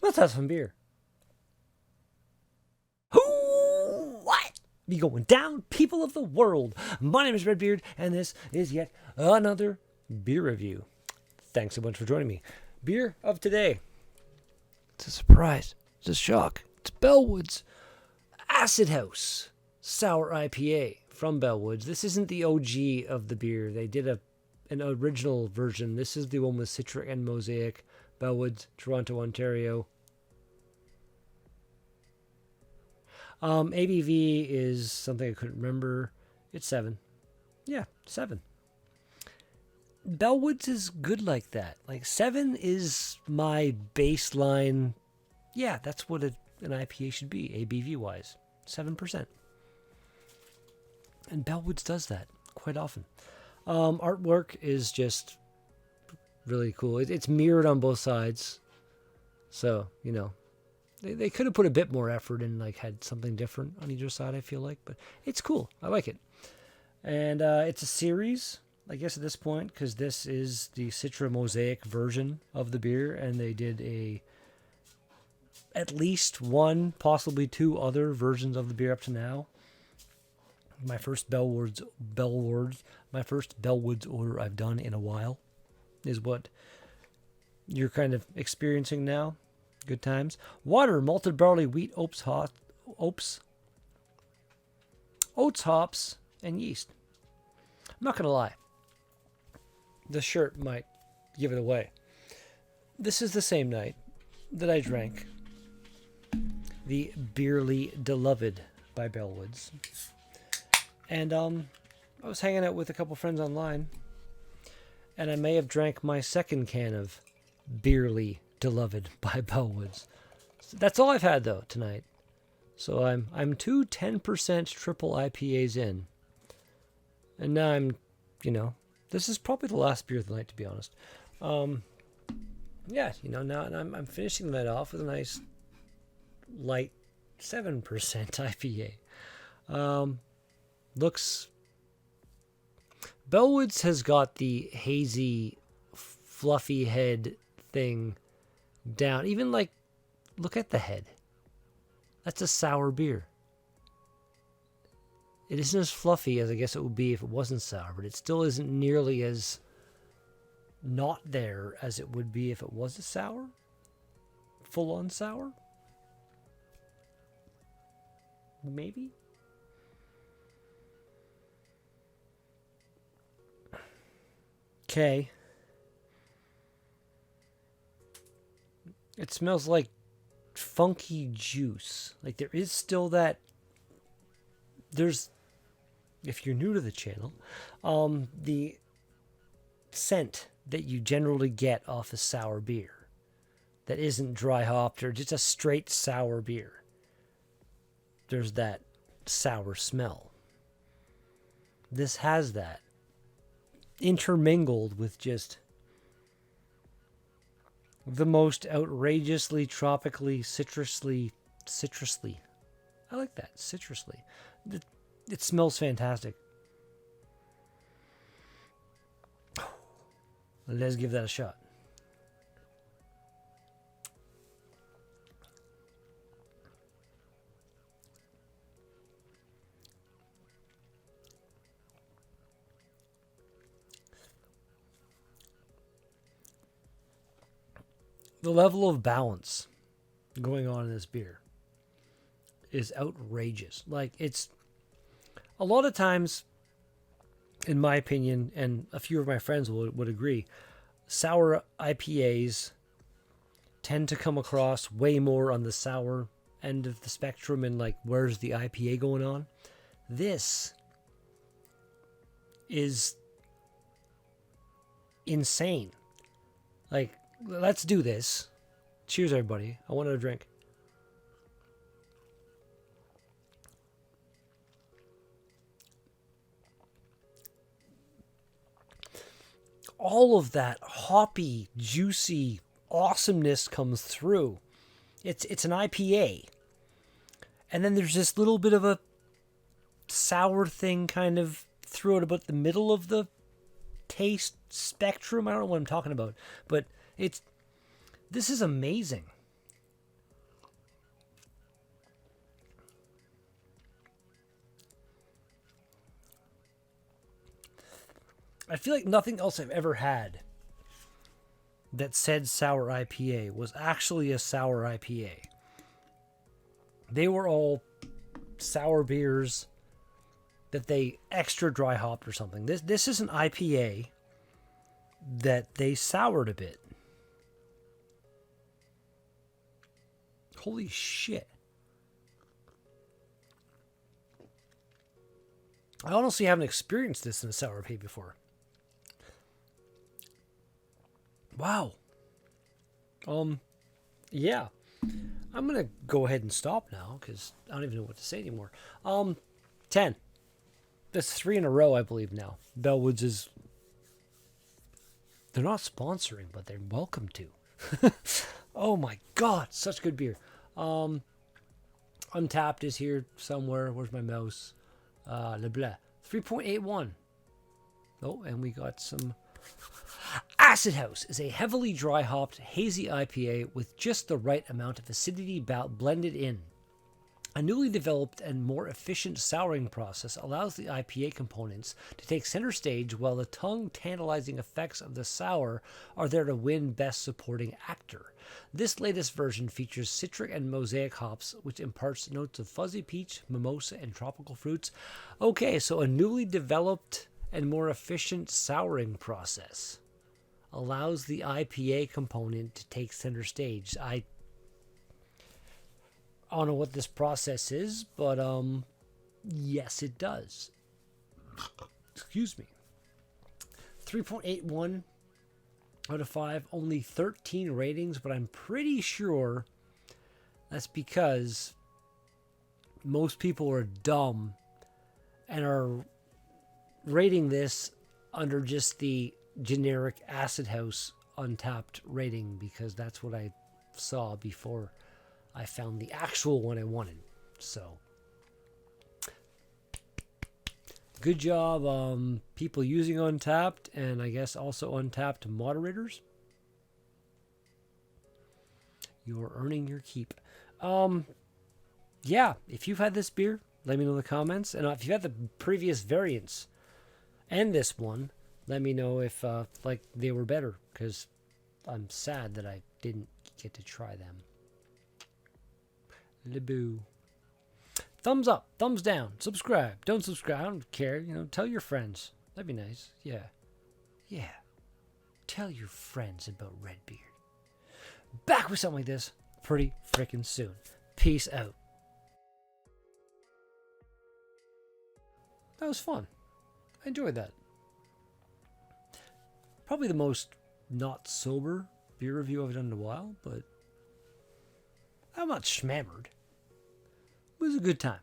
Let's have some beer. Who? What? Be going down, people of the world. My name is Redbeard, and this is yet another beer review. Thanks so much for joining me. Beer of today. It's a surprise. It's a shock. It's Bellwoods Acid House Sour IPA from Bellwoods. This isn't the OG of the beer. They did an original version. This is the one with citric and mosaic. Bellwoods, Toronto, Ontario. ABV is something I couldn't remember. It's 7. Yeah, 7. Bellwoods is good like that. Like 7 is my baseline. Yeah, that's what an IPA should be, ABV wise. 7%. And Bellwoods does that quite often. Artwork is just really cool. It's mirrored on both sides. So, you know, they could have put a bit more effort and like had something different on either side, I feel like. But it's cool. I like it. And it's a series, I guess, at this point, because this is the Citra Mosaic version of the beer. And they did at least one, possibly 2 other versions of the beer up to now. My first Bellwoods order I've done in a while is what you're kind of experiencing now. Good times. Water, malted barley, wheat, oats, hops, and yeast. I'm not going to lie. The shirt might give it away. This is the same night that I drank the Beerly Beloved by Bellwoods. And I was hanging out with a couple friends online, and I may have drank my second can of Beerly Beloved by Bellwoods. So that's all I've had though tonight. So I'm 2 10% triple IPAs in, and now I'm, this is probably the last beer of the night, to be honest. Yeah, now I'm finishing that off with a nice light 7% IPA. Bellwoods has got the hazy, fluffy head thing down. Even like, look at the head. That's a sour beer. It isn't as fluffy as I guess it would be if it wasn't sour, but it still isn't nearly as not there as it would be if it was a sour. Full on sour? Maybe? Okay. It smells like funky juice. Like there is still that. If you're new to the channel, the scent that you generally get off a sour beer that isn't dry hopped or just a straight sour beer. There's that sour smell. This has that intermingled with just the most outrageously tropically citrusly. I like that, citrusly. It smells fantastic. Let's give that a shot. The level of balance going on in this beer is outrageous. Like, it's a lot of times, in my opinion, and a few of my friends would agree, sour IPAs tend to come across way more on the sour end of the spectrum and like, where's the IPA going on? This is insane. Like, let's do this. Cheers, everybody. I want a drink. All of that hoppy, juicy awesomeness comes through. It's an IPA. And then there's this little bit of a sour thing kind of through it about the middle of the taste spectrum. I don't know what I'm talking about, but this is amazing. I feel like nothing else I've ever had that said sour IPA was actually a sour IPA. They were all sour beers that they extra dry hopped or something. This is an IPA that they soured a bit. Holy shit. I honestly haven't experienced this in a sour IPA before. Wow. Yeah. I'm going to go ahead and stop now because I don't even know what to say anymore. 10. That's 3 in a row, I believe now. Bellwoods is... They're not sponsoring, but they're welcome to. Oh my God, such good beer. Untapped is here somewhere. Where's my mouse? Le Blanc. 3.81. Oh, and we got some... Acid House is a heavily dry hopped, hazy IPA with just the right amount of acidity blended in. A newly developed and more efficient souring process allows the IPA components to take center stage while the tongue-tantalizing effects of the sour are there to win Best Supporting Actor. This latest version features citric and mosaic hops, which imparts notes of fuzzy peach, mimosa, and tropical fruits. Okay, so a newly developed and more efficient souring process allows the IPA component to take center stage. I don't know what this process is, but yes, it does. Excuse me. 3.81 out of 5, only 13 ratings, but I'm pretty sure that's because most people are dumb and are rating this under just the generic Acid House Untapped rating because that's what I saw before I found the actual one I wanted. So good job, people using Untapped, and I guess also Untapped moderators. You're earning your keep. Yeah, if you've had this beer, let me know in the comments. And if you've had the previous variants and this one, let me know if like they were better, because I'm sad that I didn't get to try them. Leboo. Thumbs up, thumbs down, subscribe, don't subscribe, I don't care, you know, tell your friends. That'd be nice. Yeah. Yeah. Tell your friends about Redbeard. Back with something like this pretty freaking soon. Peace out. That was fun. I enjoyed that. Probably the most not sober beer review I've done in a while, but I'm not schmammered. It was a good time.